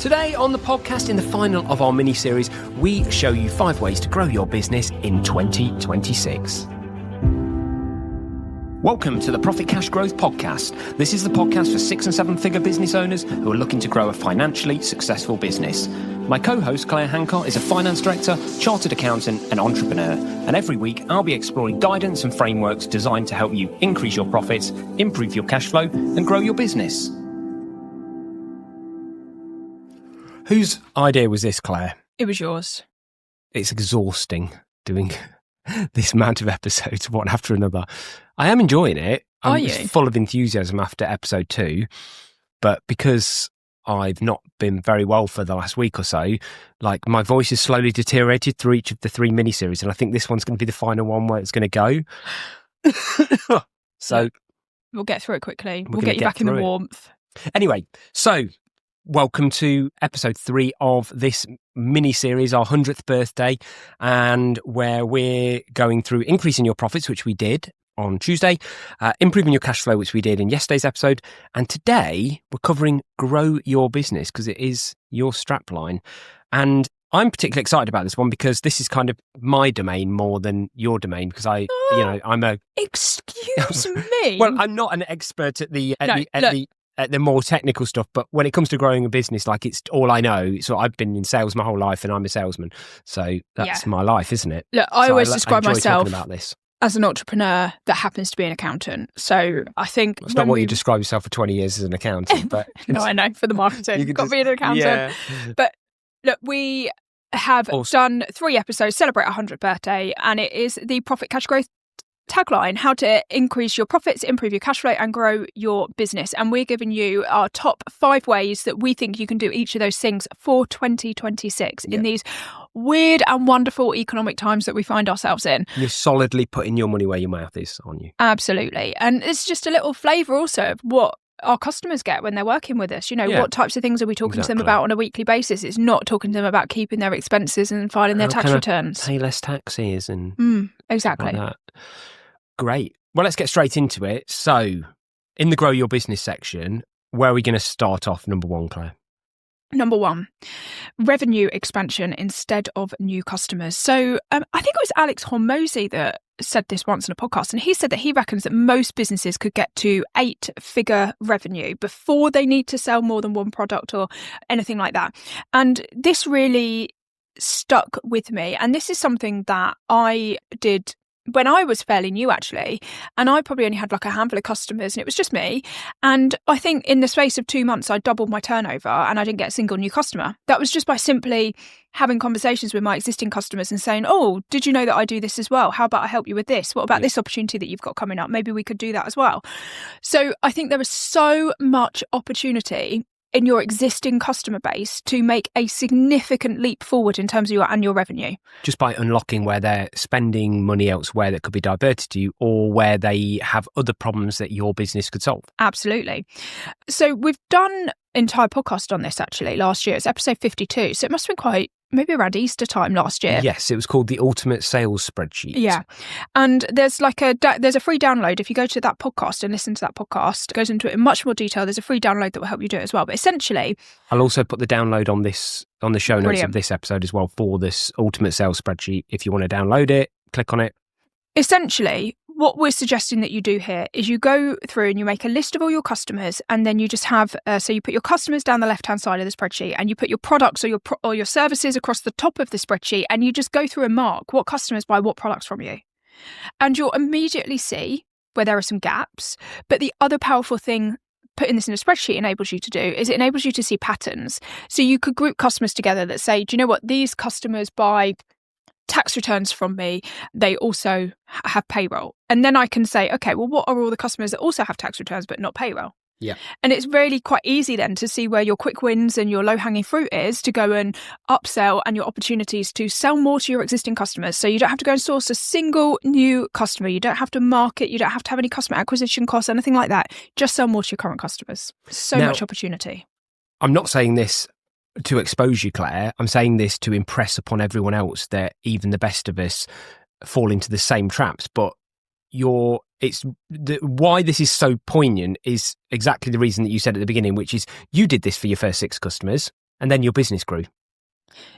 Today on the podcast, in the final of our mini-series, we show you 5 ways to grow your business in 2026. Welcome to the Profit Cash Growth Podcast. This is the podcast for 6 and 7 figure business owners who are looking to grow a financially successful business. My co-host, Claire Hancott, is a finance director, chartered accountant and entrepreneur. And every week, I'll be exploring guidance and frameworks designed to help you increase your profits, improve your cash flow and grow your business. Whose idea was this, Claire? It was yours. It's exhausting doing this amount of episodes, one after another. I am enjoying it. I'm full of enthusiasm after episode 2, but because I've not been very well for the last week or so, like my voice has slowly deteriorated through each of the 3 mini-series, and I think this one's going to be the final one where it's going to go. So we'll get through it quickly. We'll get you back in the warmth. Anyway, so welcome to episode 3 of this mini-series, our 100th birthday, and where we're going through increasing your profits, which we did on Tuesday, improving your cash flow, which we did in yesterday's episode, and today we're covering grow your business because it is your strapline. And I'm particularly excited about this one because this is kind of my domain more than your domain because I'm a... Excuse me? Well, I'm not an expert at the more technical stuff, but when it comes to growing a business, like it's all I know. So I've been in sales my whole life and I'm a salesman. So that's my life, isn't it? Look, I always describe enjoy myself talking about this as an entrepreneur that happens to be an accountant. So I think... It's not what you describe yourself for 20 years as an accountant, but... No, I know, for the marketing. You've got to be an accountant. Yeah. But look, we have done 3 episodes, celebrate our 100th birthday, and it is the Profit Cash Growth tagline, how to increase your profits, improve your cash flow and grow your business. And we're giving you our top 5 ways that we think you can do each of those things for 2026 in these weird and wonderful economic times that we find ourselves in. You're solidly putting your money where your mouth is, aren't you? Absolutely. And it's just a little flavour also of what our customers get when they're working with us. What types of things are we talking to them about on a weekly basis? It's not talking to them about keeping their expenses and filing their tax returns. Pay less taxes and exactly. Like that. Great. Well, let's get straight into it. So, in the Grow Your Business section, where are we going to start off? Number 1, Claire? Number 1, revenue expansion instead of new customers. So I think it was Alex Hormozy that said this once in a podcast, and he said that he reckons that most businesses could get to 8-figure revenue before they need to sell more than one product or anything like that. And this really stuck with me. And this is something that I did when I was fairly new, actually, and I probably only had like a handful of customers and it was just me. And I think in the space of 2 months, I doubled my turnover and I didn't get a single new customer. That was just by simply having conversations with my existing customers and saying, oh, did you know that I do this as well? How about I help you with this? What about this opportunity that you've got coming up? Maybe we could do that as well. So I think there is so much opportunity in your existing customer base to make a significant leap forward in terms of your annual revenue. Just by unlocking where they're spending money elsewhere that could be diverted to you or where they have other problems that your business could solve. Absolutely. So we've done an entire podcast on this actually last year. It's episode 52. So it must have been maybe around Easter time last year. Yes, it was called the Ultimate Sales Spreadsheet. Yeah. And there's there's a free download. If you go to that podcast and listen to that podcast, it goes into it in much more detail. There's a free download that will help you do it as well. But essentially... I'll also put the download on the show notes of this episode as well for this Ultimate Sales Spreadsheet. If you want to download it, click on it. Essentially, what we're suggesting that you do here is you go through and you make a list of all your customers, and then you just have, so you put your customers down the left-hand side of the spreadsheet, and you put your products or your services across the top of the spreadsheet, and you just go through and mark what customers buy what products from you. And you'll immediately see where there are some gaps. But the other powerful thing putting this in a spreadsheet enables you to do is it enables you to see patterns. So you could group customers together that say, do you know what, these customers buy tax returns from me, they also have payroll. And then I can say, okay, well, what are all the customers that also have tax returns but not payroll? Yeah. And it's really quite easy then to see where your quick wins and your low-hanging fruit is to go and upsell and your opportunities to sell more to your existing customers. So you don't have to go and source a single new customer. You don't have to market. You don't have to have any customer acquisition costs, anything like that. Just sell more to your current customers. So much opportunity. I'm not saying this to expose you, Claire. I'm saying this to impress upon everyone else that even the best of us fall into the same traps. But why this is so poignant is exactly the reason that you said at the beginning, which is you did this for your first 6 customers And then your business grew.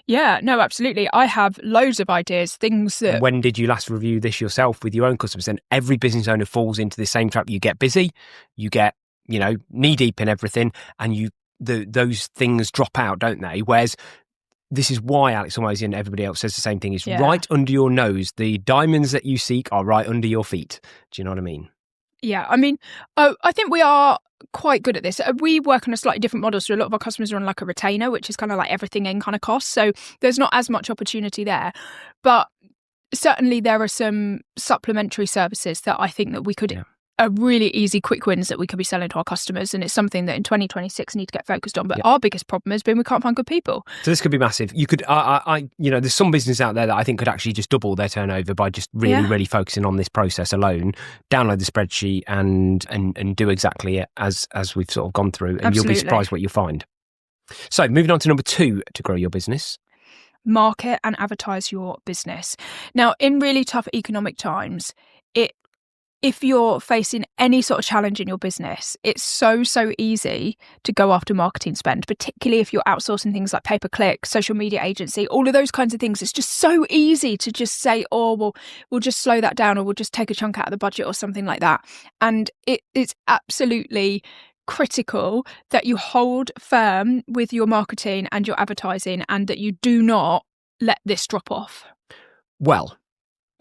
Yeah, no, absolutely. I have loads of ideas, things that... When did you last review this yourself with your own customers? And every business owner falls into the same trap. You get busy, you get, knee deep in everything, and those things drop out, don't they? Whereas this is why Alex Hormozy and everybody else says the same thing, is right under your nose. The diamonds that you seek are right under your feet. Do you know what I mean? Yeah, I mean, I think we are quite good at this. We work on a slightly different model. So a lot of our customers are on like a retainer, which is kind of like everything in kind of cost. So there's not as much opportunity there. But certainly there are some supplementary services that I think that we could... are really easy, quick wins that we could be selling to our customers. And it's something that in 2026 need to get focused on. But our biggest problem has been we can't find good people. So this could be massive. You could, there's some business out there that I think could actually just double their turnover by just really focusing on this process alone. Download the spreadsheet and do exactly as we've sort of gone through, and You'll be surprised what you'll find. So moving on to number 2 to grow your business. Market and advertise your business. Now, in really tough economic times, if you're facing any sort of challenge in your business, it's so Mm. easy to go after marketing spend, particularly if you're outsourcing things like pay-per-click, social media agency, all of those kinds of things. It's just so easy to just say, oh, well, we'll just slow that down, or we'll just take a chunk out of the budget or something like that. And it's absolutely critical that you hold firm with your marketing and your advertising, and that you do not let this drop off. Well,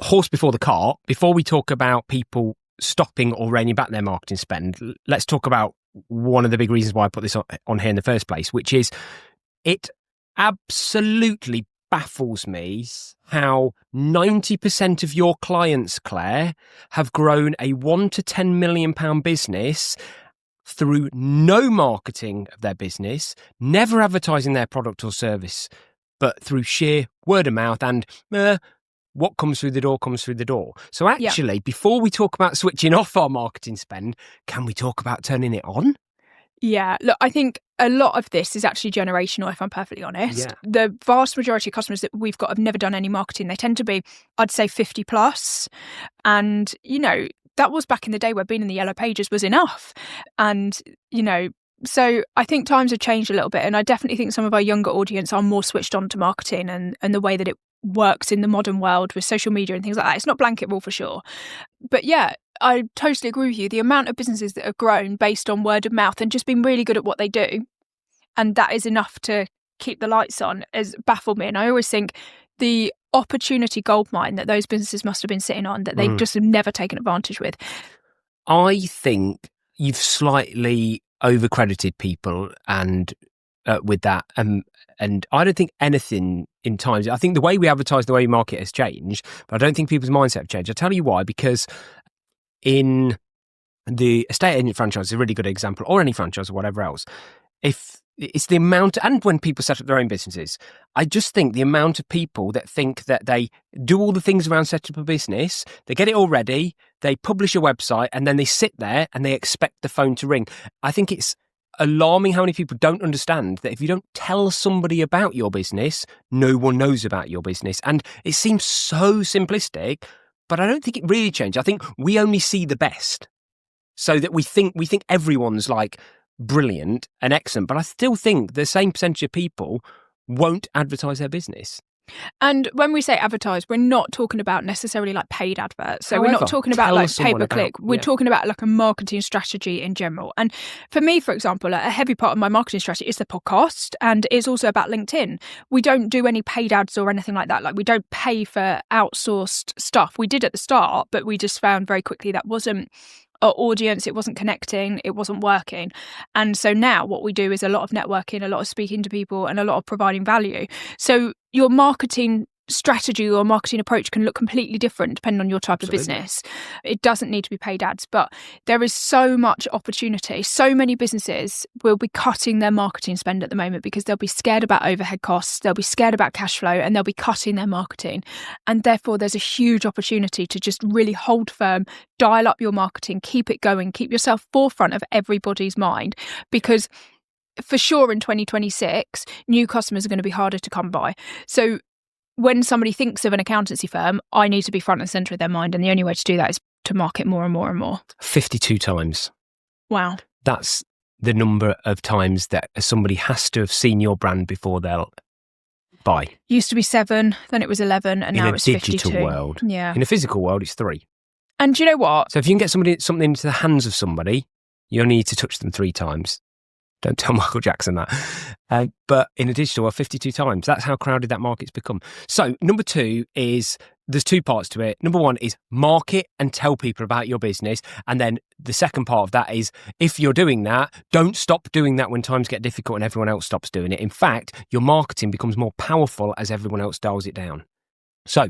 horse before the cart. Before we talk about people stopping or reining back their marketing spend, let's talk about one of the big reasons why I put this on here in the first place, which is it absolutely baffles me how 90% of your clients, Claire, have grown a £1 to £10 million business through no marketing of their business, never advertising their product or service, but through sheer word of mouth and what comes through the door comes through the door. So actually, before we talk about switching off our marketing spend, can we talk about turning it on? Yeah, look, I think a lot of this is actually generational, if I'm perfectly honest. Yeah. The vast majority of customers that we've got have never done any marketing. They tend to be, I'd say, 50 plus. And, that was back in the day where being in the yellow pages was enough. And, so I think times have changed a little bit. And I definitely think some of our younger audience are more switched on to marketing and the way that it works in the modern world with social media and things like that. It's not blanket rule for sure. But yeah, I totally agree with you. The amount of businesses that have grown based on word of mouth and just been really good at what they do, and that is enough to keep the lights on, has baffled me. And I always think the opportunity goldmine that those businesses must have been sitting on that they've just never taken advantage with. I think you've slightly overcredited people and with that. And I don't think anything in times, I think the way we advertise, the way we market has changed, but I don't think people's mindset have changed. I'll tell you why, because in the estate agent franchise is a really good example, or any franchise or whatever else. If it's the amount, and when people set up their own businesses, I just think the amount of people that think that they do all the things around setting up a business, they get it all ready, they publish a website, and then they sit there and they expect the phone to ring. I think it's alarming how many people don't understand that if you don't tell somebody about your business, no one knows about your business. And it seems so simplistic, but I don't think it really changed. I think we only see the best, so that we think everyone's like brilliant and excellent, but I still think the same percentage of people won't advertise their business. And when we say advertise, we're not talking about necessarily like paid adverts. So we're not talking about like pay-per-click. We're talking about like a marketing strategy in general. And for me, for example, a heavy part of my marketing strategy is the podcast, and it's also about LinkedIn. We don't do any paid ads or anything like that. Like we don't pay for outsourced stuff. We did at the start, but we just found very quickly that wasn't our audience, it wasn't connecting, it wasn't working. And so now what we do is a lot of networking, a lot of speaking to people, and a lot of providing value. So your marketing strategy or marketing approach can look completely different depending on your type of business. It doesn't need to be paid ads, but there is so much opportunity. So many businesses will be cutting their marketing spend at the moment because they'll be scared about overhead costs, they'll be scared about cash flow, and they'll be cutting their marketing. And therefore there's a huge opportunity to just really hold firm, dial up your marketing, keep it going, keep yourself forefront of everybody's mind, because for sure in 2026, new customers are going to be harder to come by. So when somebody thinks of an accountancy firm, I need to be front and centre of their mind. And the only way to do that is to market more and more and more. 52 times. Wow. That's the number of times that somebody has to have seen your brand before they'll buy? Used to be 7, then it was 11, and now it's 52. In a digital world. Yeah. In a physical world, it's 3. And do you know what? So if you can get something into the hands of somebody, you only need to touch them 3 times. Don't tell Michael Jackson that. But in a digital world, 52 times. That's how crowded that market's become. So number 2 is, there's 2 parts to it. Number 1 is market and tell people about your business. And then the second part of that is, if you're doing that, don't stop doing that when times get difficult and everyone else stops doing it. In fact, your marketing becomes more powerful as everyone else dials it down. So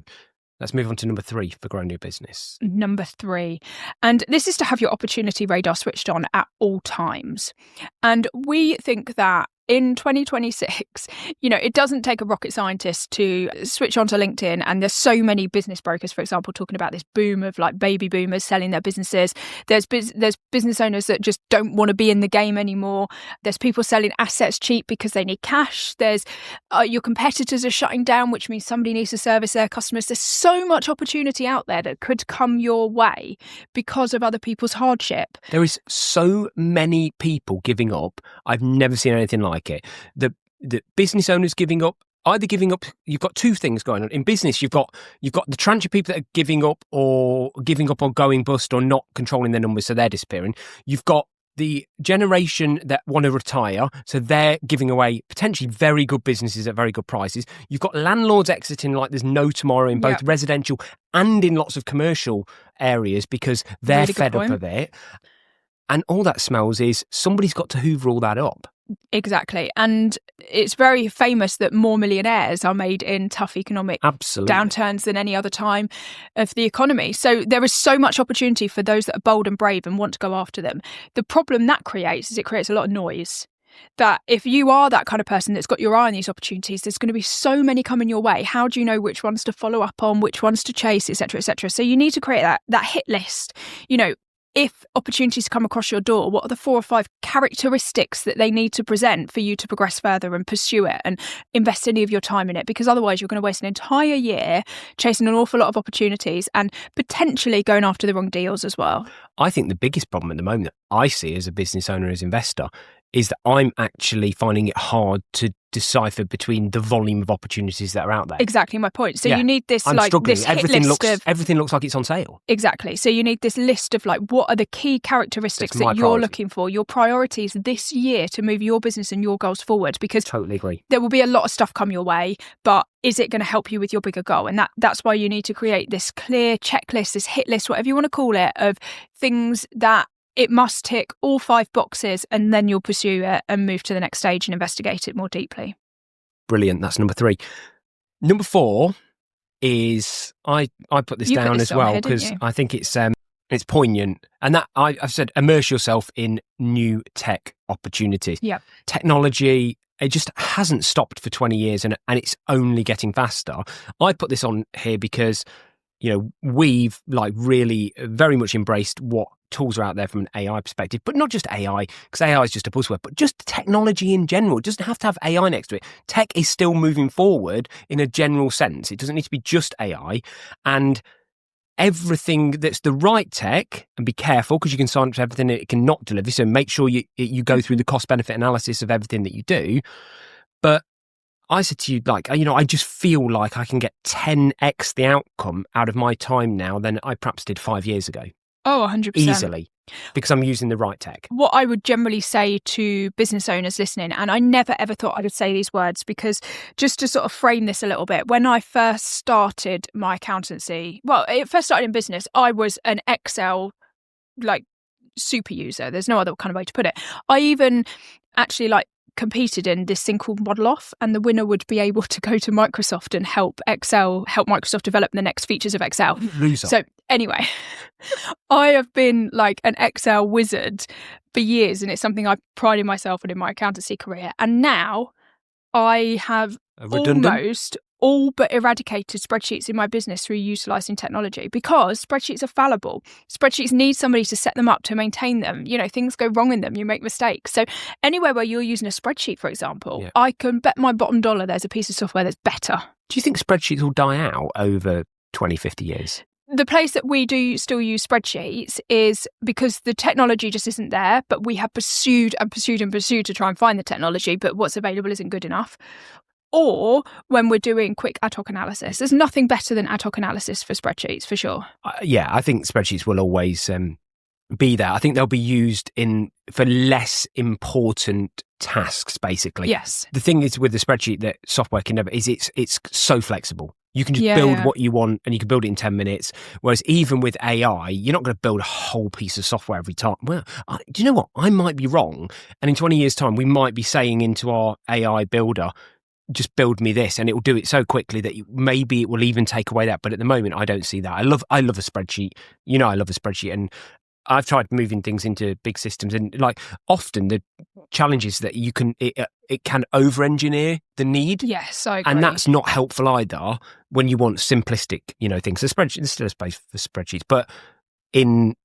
let's move on to number 3 for growing your business. Number 3. And this is to have your opportunity radar switched on at all times. And we think that in 2026, it doesn't take a rocket scientist to switch onto LinkedIn. And there's so many business brokers, for example, talking about this boom of like baby boomers selling their businesses. There's business owners that just don't want to be in the game anymore. There's people selling assets cheap because they need cash. There's your competitors are shutting down, which means somebody needs to service their customers. There's so much opportunity out there that could come your way because of other people's hardship. There is so many people giving up. I've never seen anything like it. The business owners giving up, either giving up. You've got 2 things going on in business. You've got the tranche of people that are giving up on going bust or not controlling their numbers, so they're disappearing. You've got the generation that want to retire, so they're giving away potentially very good businesses at very good prices. You've got landlords exiting like there's no tomorrow in both residential and in lots of commercial areas because they're really fed up of it. And all that smells is somebody's got to hoover all that up. Exactly. And it's very famous that more millionaires are made in tough economic downturns than any other time of the economy. So there is so much opportunity for those that are bold and brave and want to go after them. The problem that creates is it creates a lot of noise. That if you are that kind of person that's got your eye on these opportunities, there's going to be so many coming your way. How do you know which ones to follow up on, which ones to chase, etc., etc.? So you need to create that hit list. If opportunities come across your door, what are the 4 or 5 characteristics that they need to present for you to progress further and pursue it and invest any of your time in it? Because otherwise you're going to waste an entire year chasing an awful lot of opportunities and potentially going after the wrong deals as well. I think the biggest problem at the moment that I see as a business owner, as investor, is that I'm actually finding it hard to decipher between the volume of opportunities that are out there. Exactly my point. So you need this this hit list of everything looks like it's on sale. Exactly. So you need this list of what are the key characteristics that you're looking for, your priorities this year to move your business and your goals forward. Because totally agree. There will be a lot of stuff come your way, but is it going to help you with your bigger goal? And that's why you need to create this clear checklist, this hit list, whatever you want to call it, of things that it must tick all 5 boxes, and then you'll pursue it and move to the next stage and investigate it more deeply. Brilliant. That's number 3. Number 4 is I put this down as well because I think it's poignant, and that I've said immerse yourself in new tech opportunities. Yeah, technology. It just hasn't stopped for 20 years, and it's only getting faster. I put this on here because we've really very much embraced what tools are out there from an AI perspective, but not just AI, because AI is just a buzzword, but just technology in general. It doesn't have to have AI next to it. Tech is still moving forward in a general sense. It doesn't need to be just AI. And everything that's the right tech, and be careful because you can sign up to everything that it cannot deliver. So make sure you go through the cost benefit analysis of everything that you do. But I said to you, I just feel like I can get 10x the outcome out of my time now than I perhaps did 5 years ago. Oh, 100%. Easily, because I'm using the right tech. What I would generally say to business owners listening, and I never ever thought I would say these words, because just to sort of frame this a little bit, when I first started my accountancy, it first started in business, I was an Excel super user. There's no other kind of way to put it. I even actually competed in this thing called Model Off, and the winner would be able to go to Microsoft and help Microsoft develop the next features of Excel. Loser. So anyway, I have been an Excel wizard for years, and it's something I prided myself in my accountancy career. And now I have almost all but eradicated spreadsheets in my business through utilising technology, because spreadsheets are fallible. Spreadsheets need somebody to set them up, to maintain them. Things go wrong in them, you make mistakes. So anywhere where you're using a spreadsheet, for example, I can bet my bottom dollar there's a piece of software that's better. Do you think spreadsheets will die out over 20, 50 years? the place that we do still use spreadsheets is because the technology just isn't there, but we have pursued to try and find the technology, but what's available isn't good enough. Or when we're doing quick ad hoc analysis. There's nothing better than ad hoc analysis for spreadsheets, for sure. Yeah, I think spreadsheets will always be there. I think they'll be used for less important tasks, basically. Yes. The thing is with the spreadsheet that software can never is it's so flexible. You can just build what you want and you can build it in 10 minutes. Whereas even with AI, you're not going to build a whole piece of software every time. Well, do you know what? I might be wrong. And in 20 years' time, we might be saying into our AI builder, just build me this, and it will do it so quickly that maybe it will even take away that. But at the moment, I don't see that. I love a spreadsheet. You know, I love a spreadsheet. And I've tried moving things into big systems, and like often the challenge is that it can over-engineer the need. Yes, I agree. And that's not helpful either when you want simplistic, things. So spreadsheet, there's still a space for spreadsheets, but in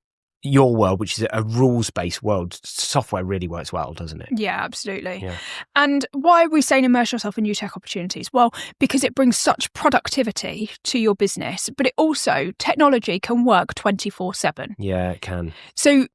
your world, which is a rules-based world, software really works well, doesn't it? Yeah, absolutely. Yeah. And why are we saying immerse yourself in new tech opportunities? Well, because it brings such productivity to your business, but it also, technology can work 24/7. Yeah, it can. So,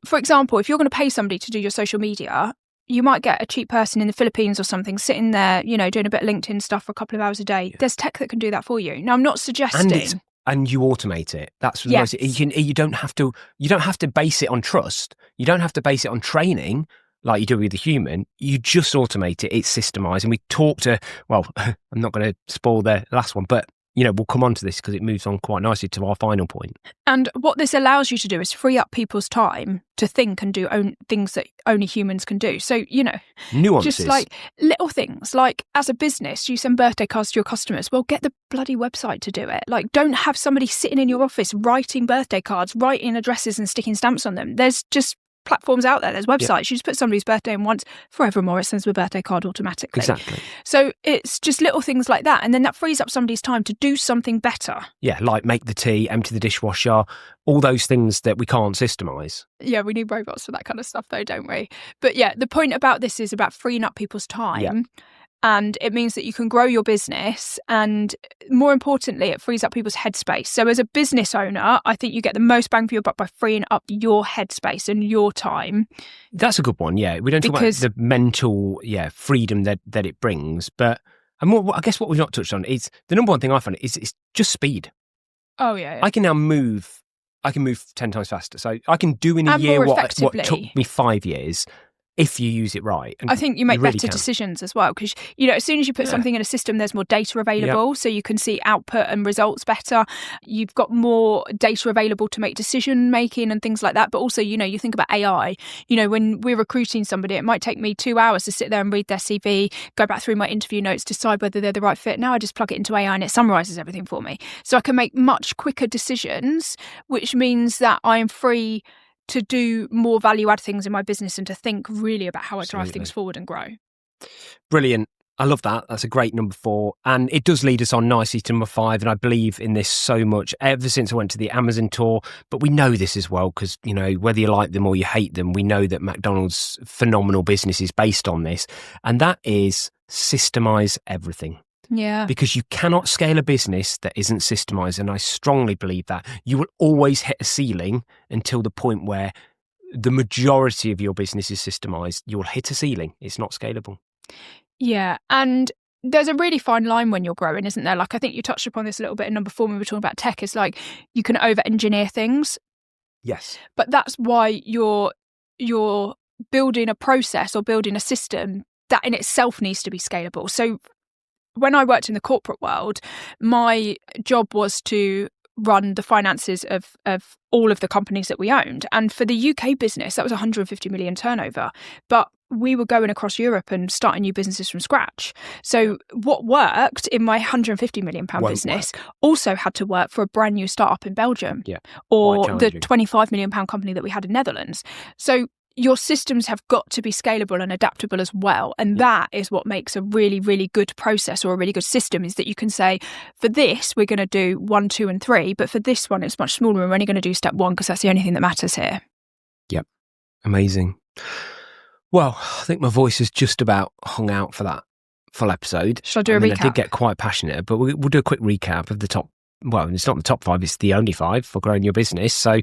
for example, if you're going to pay somebody to do your social media, you might get a cheap person in the Philippines or something sitting there, doing a bit of LinkedIn stuff for a couple of hours a day. Yeah. There's tech that can do that for you. Now, I'm not suggesting... And you automate it. That's the most. You don't have to base it on trust. You don't have to base it on training like you do with a human. You just automate it. It's systemised. And we talked to. Well, I'm not going to spoil the last one, but we'll come on to this because it moves on quite nicely to our final point. And what this allows you to do is free up people's time to think and do things that only humans can do. So, nuances. Just like little things, like as a business, you send birthday cards to your customers. Well, get the bloody website to do it. Like, don't have somebody sitting in your office writing birthday cards, writing addresses and sticking stamps on them. There's just platforms out there. There's websites. Yeah. You just put somebody's birthday in once, forevermore it sends them a birthday card automatically. Exactly. So it's just little things like that, and then that frees up somebody's time to do something better. Yeah, like make the tea, empty the dishwasher, all those things that we can't systemise. Yeah, we need robots for that kind of stuff though, don't we? But yeah, the point about this is about freeing up people's time. Yeah. And it means that you can grow your business, and more importantly, it frees up people's headspace. So as a business owner, I think you get the most bang for your buck by freeing up your headspace and your time. That's a good one, yeah. We don't talk about the mental freedom that it brings, but I guess what we've not touched on is the number one thing I find is it's just speed. Oh, yeah. I can now move 10 times faster. So I can do in a year what took me 5 years. If you use it right. And I think you make better decisions as well, because, as soon as you put something in a system, there's more data available, so you can see output and results better. You've got more data available to make decision making and things like that. But also, you think about AI, when we're recruiting somebody, it might take me 2 hours to sit there and read their CV, go back through my interview notes, decide whether they're the right fit. Now I just plug it into AI and it summarises everything for me. So I can make much quicker decisions, which means that I am free to do more value-add things in my business and to think really about how I drive things forward and grow. Brilliant. I love that. That's a great number 4. And it does lead us on nicely to number 5. And I believe in this so much ever since I went to the Amazon tour. But we know this as well because, whether you like them or you hate them, we know that McDonald's phenomenal business is based on this. And that is systemise everything. Yeah. Because you cannot scale a business that isn't systemised. And I strongly believe that. You will always hit a ceiling until the point where the majority of your business is systemised. You'll hit a ceiling. It's not scalable. Yeah. And there's a really fine line when you're growing, isn't there? Like, I think you touched upon this a little bit in number 4 when we were talking about tech. It's like you can over-engineer things. Yes. But that's why you're building a process or building a system that in itself needs to be scalable. So when I worked in the corporate world, my job was to run the finances of all of the companies that we owned. And for the UK business, that was 150 million turnover. But we were going across Europe and starting new businesses from scratch. So what worked in my 150 million pound business also had to work for a brand new startup in Belgium or the 25 million pound company that we had in Netherlands. So your systems have got to be scalable and adaptable as well. And that is what makes a really, really good process or a really good system, is that you can say, for this, we're going to do 1, 2, and 3. But for this one, it's much smaller. We're only going to do step 1 because that's the only thing that matters here. Yep. Amazing. Well, I think my voice has just about hung out for that full episode. Shall I do a recap? I did get quite passionate, but we'll do a quick recap of the top well, it's not the top 5, it's the only 5 for growing your business. So,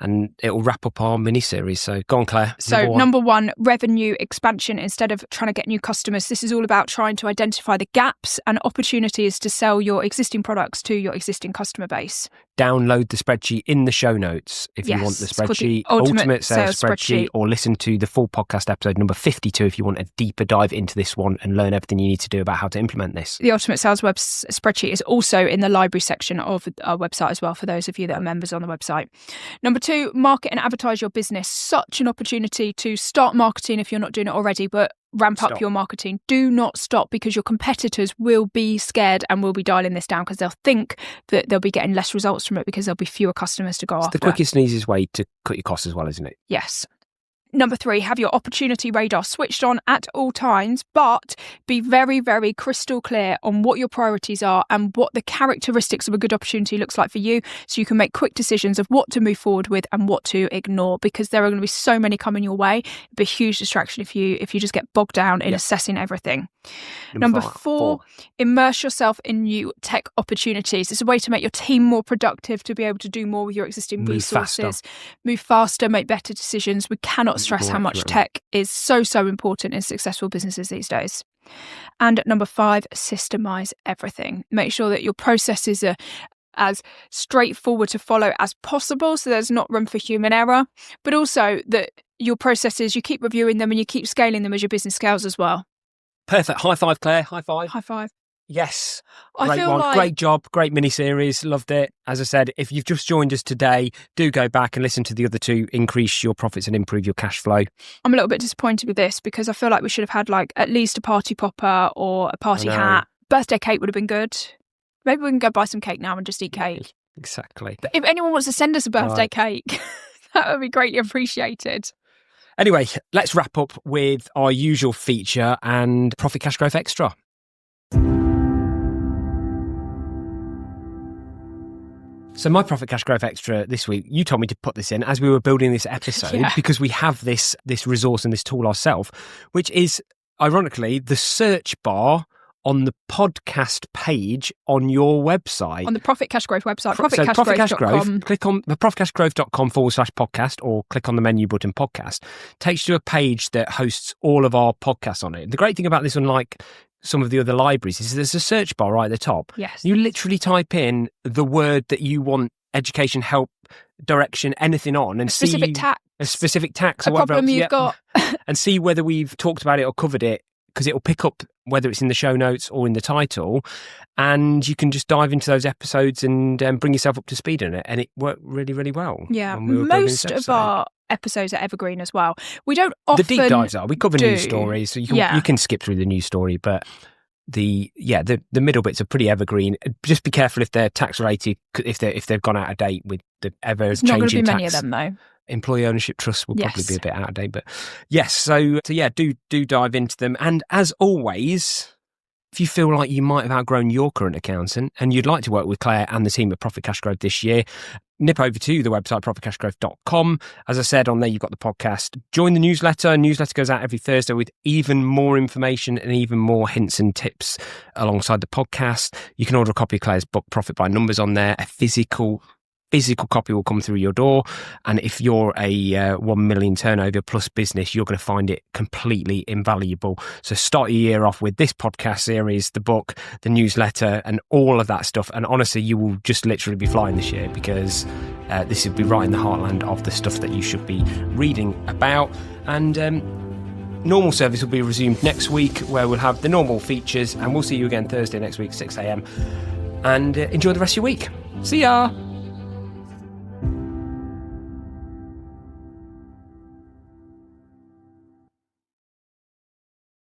and it will wrap up our mini series. So go on, Claire. So number 1, revenue expansion instead of trying to get new customers. This is all about trying to identify the gaps and opportunities to sell your existing products to your existing customer base. Download the spreadsheet in the show notes if you want the spreadsheet, Ultimate Sales Spreadsheet, or listen to the full podcast episode number 52 if you want a deeper dive into this one and learn everything you need to do about how to implement this. The Ultimate Sales Spreadsheet is also in the library section of our website as well, for those of you that are members on the website. Number 2, market and advertise your business. Such an opportunity to start marketing if you're not doing it already, but ramp up your marketing. Do not stop, because your competitors will be scared and will be dialing this down because they'll think that they'll be getting less results from it because there'll be fewer customers to go after. It's the quickest and easiest way to cut your costs as well, isn't it? Yes. Number 3, have your opportunity radar switched on at all times, but be very, very crystal clear on what your priorities are and what the characteristics of a good opportunity looks like for you, so you can make quick decisions of what to move forward with and what to ignore, because there are going to be so many coming your way. It'd be a huge distraction if you just get bogged down in assessing everything. Number 4, immerse yourself in new tech opportunities. It's a way to make your team more productive, to be able to do more with your existing resources. Move faster, make better decisions. We cannot stress how much tech is so important in successful businesses these days. And number 5, systemise everything. Make sure that your processes are as straightforward to follow as possible, so there's not room for human error, but also that your processes, you keep reviewing them and you keep scaling them as your business scales as well. Perfect. High five, Claire. High five. High five. Yes. I feel one. like... Great job. Great mini-series. Loved it. As I said, if you've just joined us today, do go back and listen to the other 2, increase your profits and improve your cash flow. I'm a little bit disappointed with this because I feel like we should have had like at least a party popper or a party hat. Birthday cake would have been good. Maybe we can go buy some cake now and just eat cake. Exactly. But if anyone wants to send us a birthday cake, that would be greatly appreciated. Anyway, let's wrap up with our usual feature and Profit Cash Growth Extra. So my Profit Cash Growth Extra this week, you told me to put this in as we were building this episode because we have this resource and this tool ourselves, which is, ironically, the search bar on the podcast page on your website. On the Profit Cash Growth website, Profit Cash Growth, click on the profitcashgrowth.com/podcast or click on the menu button podcast. Takes you to a page that hosts all of our podcasts on it. The great thing about this, unlike some of the other libraries, is there's a search bar right at the top. Yes. You literally type in the word that you want education, help, direction, anything on, and specific a specific tax or a whatever problem else, you've got. and see whether we've talked about it or covered it, because it'll pick up whether it's in the show notes or in the title, and you can just dive into those episodes and bring yourself up to speed on it, and it worked really, really well. Yeah, most of our episodes are evergreen as well. We don't often the deep dives are. We cover news stories, so you can skip through the news story, but the middle bits are pretty evergreen. Just be careful if they're tax related, if they've gone out of date with the ever changing tax. Not going to be many of them though. Employee ownership trusts will probably be a bit out of date, but yes. So do dive into them. And as always, if you feel like you might have outgrown your current accountant and you'd like to work with Claire and the team at Profit Cash Growth this year, nip over to the website, profitcashgrowth.com. As I said, on there, you've got the podcast. Join the newsletter. Newsletter goes out every Thursday with even more information and even more hints and tips alongside the podcast. You can order a copy of Claire's book, Profit by Numbers, on there. A physical copy will come through your door, and if you're a 1 million turnover plus business, you're going to find it completely invaluable. So start your year off with this podcast series, the book, the newsletter, and all of that stuff, and honestly, you will just literally be flying this year, because this will be right in the heartland of the stuff that you should be reading about. And normal service will be resumed next week, where we'll have the normal features, and we'll see you again Thursday next week, 6 a.m, and enjoy the rest of your week. See ya.